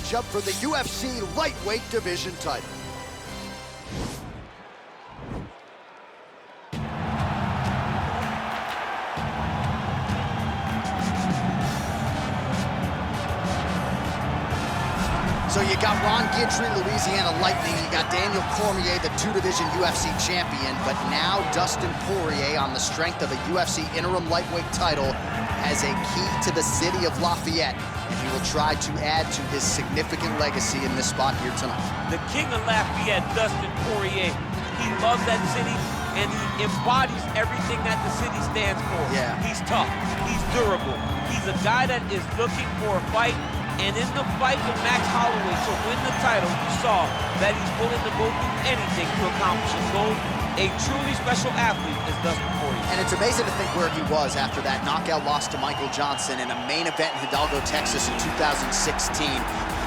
matchup for the UFC lightweight division title. So you got Ron Guidry, Louisiana Lightning. You got Daniel Cormier, the two-division UFC champion. But now Dustin Poirier, on the strength of a UFC interim lightweight title, has a key to the city of Lafayette. And he will try to add to his significant legacy in this spot here tonight. The king of Lafayette, Dustin Poirier. He loves that city, and he embodies everything that the city stands for. Yeah. He's tough. He's durable. He's a guy that is looking for a fight. And in the fight with Max Holloway to win the title, you saw that he's willing to go through anything to accomplish his goal. A truly special athlete is Dustin Poirier. And it's amazing to think where he was after that knockout loss to Michael Johnson in a main event in Hidalgo, Texas in 2016.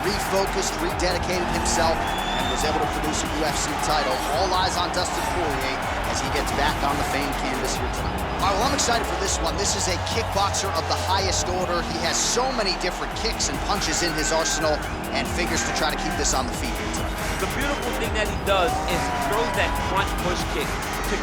Refocused, rededicated himself, and was able to produce a UFC title. All eyes on Dustin Poirier as he gets back on the famed canvas here tonight. All right, well, I'm excited for this one. This is a kickboxer of the highest order. He has so many different kicks and punches in his arsenal and figures to try to keep this on the feet here tonight. The beautiful thing that he does is he throws that front push kick to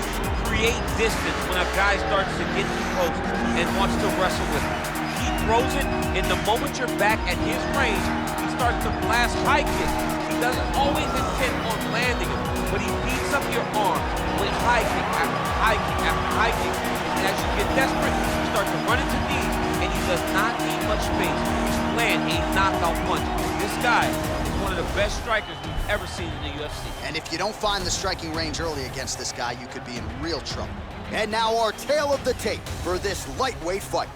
create distance when a guy starts to get too close and wants to wrestle with him. He throws it, and the moment you're back at his range, he starts to blast high kicks. He doesn't always intend on landing it, but he beats up your arm with high kick after high kick after high kick. And as you get desperate, you start to run into knees, and he does not need much space to land a knockout punch. This guy is one of the best strikers we've ever seen in the UFC. And if you don't find the striking range early against this guy, you could be in real trouble. And now our tale of the tape for this lightweight fight.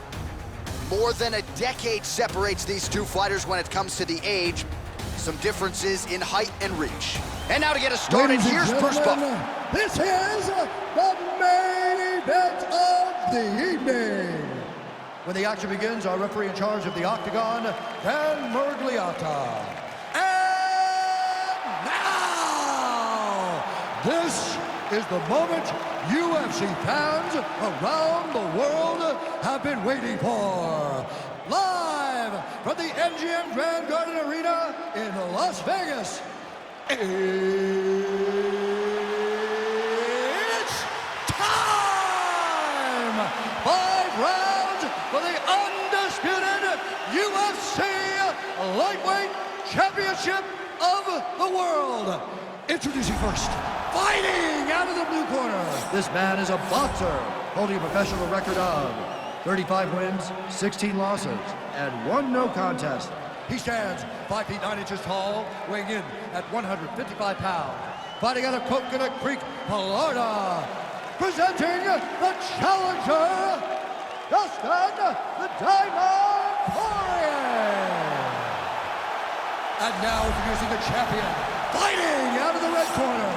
More than a decade separates these two fighters when it comes to the age. Some differences in height and reach. And now to get us started, here's Bruce Buff. This is the main event of the evening. When the action begins, our referee in charge of the Octagon, Dan Murgliata. And now, this is the moment UFC fans around the world have been waiting for. Live from the MGM Grand Garden Arena in Las Vegas, it's time! 5 rounds for the undisputed UFC Lightweight Championship of the World. Introducing first, fighting out of the blue corner. This man is a boxer, holding a professional record of 35 wins, 16 losses, and 1 no contest. He stands 5 feet 9 inches tall, weighing in at 155 pounds. Fighting out of Coconut Creek, Florida. Presenting the challenger, Dustin the Diamond Poirier. And now introducing the champion, fighting out of the red corner.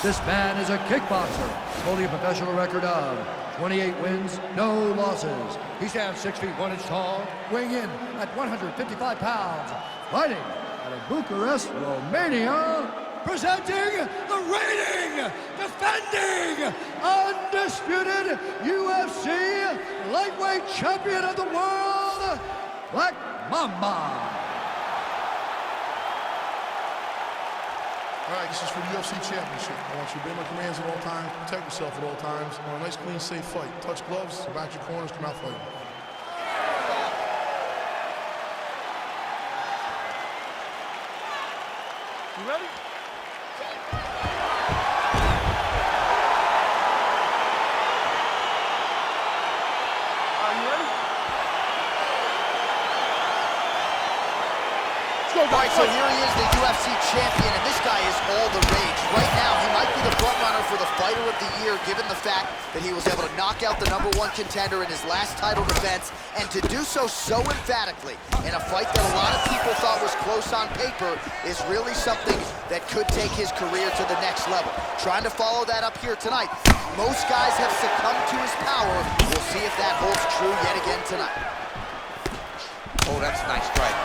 This man is a kickboxer, holding a professional record of 28 wins, no losses. He stands 6 feet 1 inch tall, weighing in at 155 pounds. Fighting out of Bucharest, Romania. Presenting the reigning, defending, undisputed UFC lightweight champion of the world, Black Mamba. All right, this is for the UFC Championship. I want you to obey my commands at all times, protect yourself at all times. I want a nice, clean, safe fight. Touch gloves, back your corners, come out fighting. You ready? Are you ready? All right, so here he is, the UFC champion, and this guy is all the rage. Right now, he might be the front runner for the Fighter of the Year, given the fact that he was able to knock out the #1 contender in his last title defense, and to do so emphatically in a fight that a lot of people thought was close on paper is really something that could take his career to the next level. Trying to follow that up here tonight. Most guys have succumbed to his power. We'll see if that holds true yet again tonight. Oh, that's a nice strike.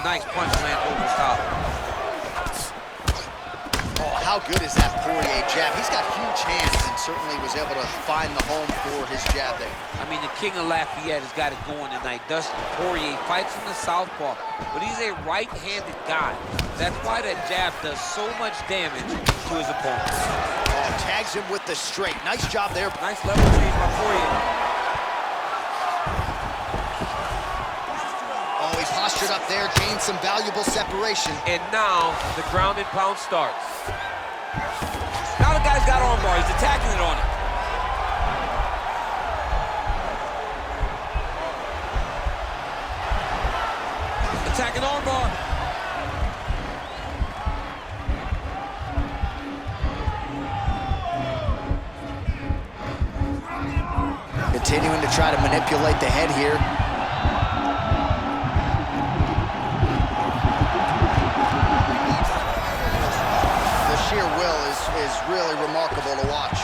Nice punch land over the top. Oh, how good is that Poirier jab? He's got huge hands and certainly was able to find the home for his jab there. I mean, the King of Lafayette has got it going tonight. Dustin Poirier fights from the southpaw, but he's a right-handed guy. That's why that jab does so much damage to his opponent. Oh, tags him with the straight. Nice job there. Nice level change by Poirier. Oh, he's postured up there, gained some valuable separation. And now the ground and pound starts. Now the guy's got armbar. He's attacking it on him. Attacking armbar. Continuing to try to manipulate the head here. The sheer will is really remarkable to watch.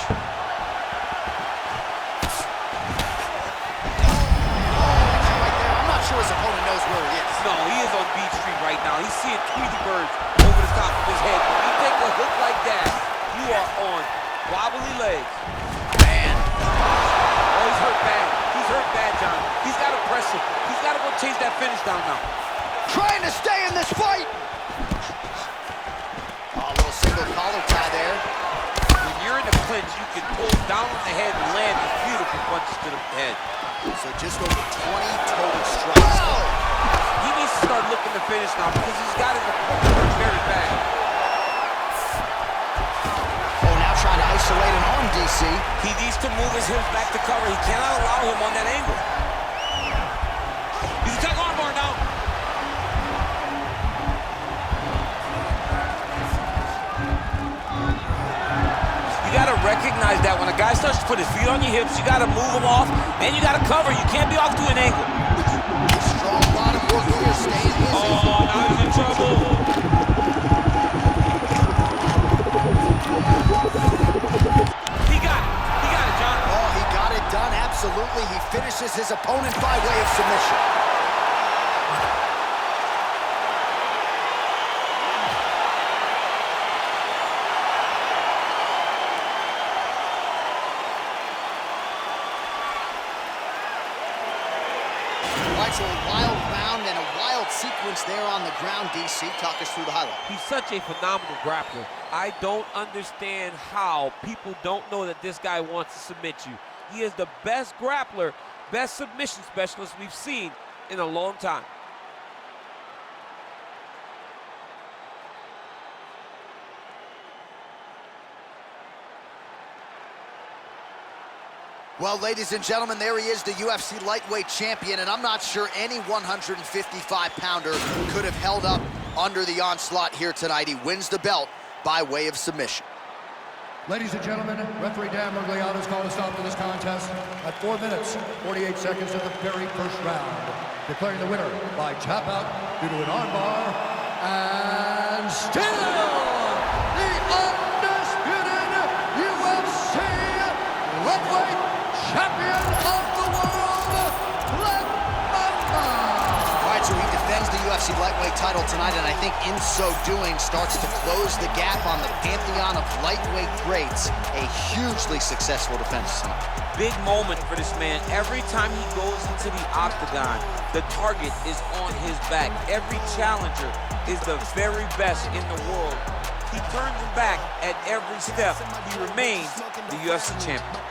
I'm not sure his opponent knows where he is. No, he is on Beach Street right now. He's seeing Tweety birds over the top of his head. When you take a hook like that, you are on wobbly legs. Man. Oh, he's hurt bad. He's hurt bad, John. He's got to press him. He's got to go chase that finish down now. Trying to stay in this fight. Oh, a little single collar tie there. When you're in a clinch, you can pull down on the head and land these beautiful punches to the head. So just over 20 total strikes. Oh! He needs to start looking to finish now because he's got his opponent very bad. Oh, now trying to isolate an arm, DC. He needs to move his hips back to cover. He cannot allow him on that angle. He's attacking armbar now. You gotta recognize that when a guy starts to put his feet on your hips, you gotta move him off, and you gotta cover. You can't be off to an angle. Strong bottom work here, staying busy. Oh, now he's in trouble. He got it, John. Oh, he got it done, absolutely. He finishes his opponent by way of submission. Right, so a wild round and a wild sequence there on the ground, DC. Talk us through the highlight. He's such a phenomenal grappler. I don't understand how people don't know that this guy wants to submit you. He is the best grappler, best submission specialist we've seen in a long time. Well, ladies and gentlemen, there he is, the UFC lightweight champion, and I'm not sure any 155-pounder could have held up under the onslaught here tonight. He wins the belt by way of submission. Ladies and gentlemen, referee Dan Mergliano's called a stop to this contest at 4 minutes, 48 seconds of the very first round, declaring the winner by tap out due to an armbar, and still the undisputed UFC lightweight champion of the world, Black Mamba. All right, so he defends the UFC lightweight title tonight, and I think in so doing starts to close the gap on the pantheon of lightweight greats. A hugely successful defense tonight. Big moment for this man. Every time he goes into the octagon, the target is on his back. Every challenger is the very best in the world. He turns him back at every step. He remains the UFC champion.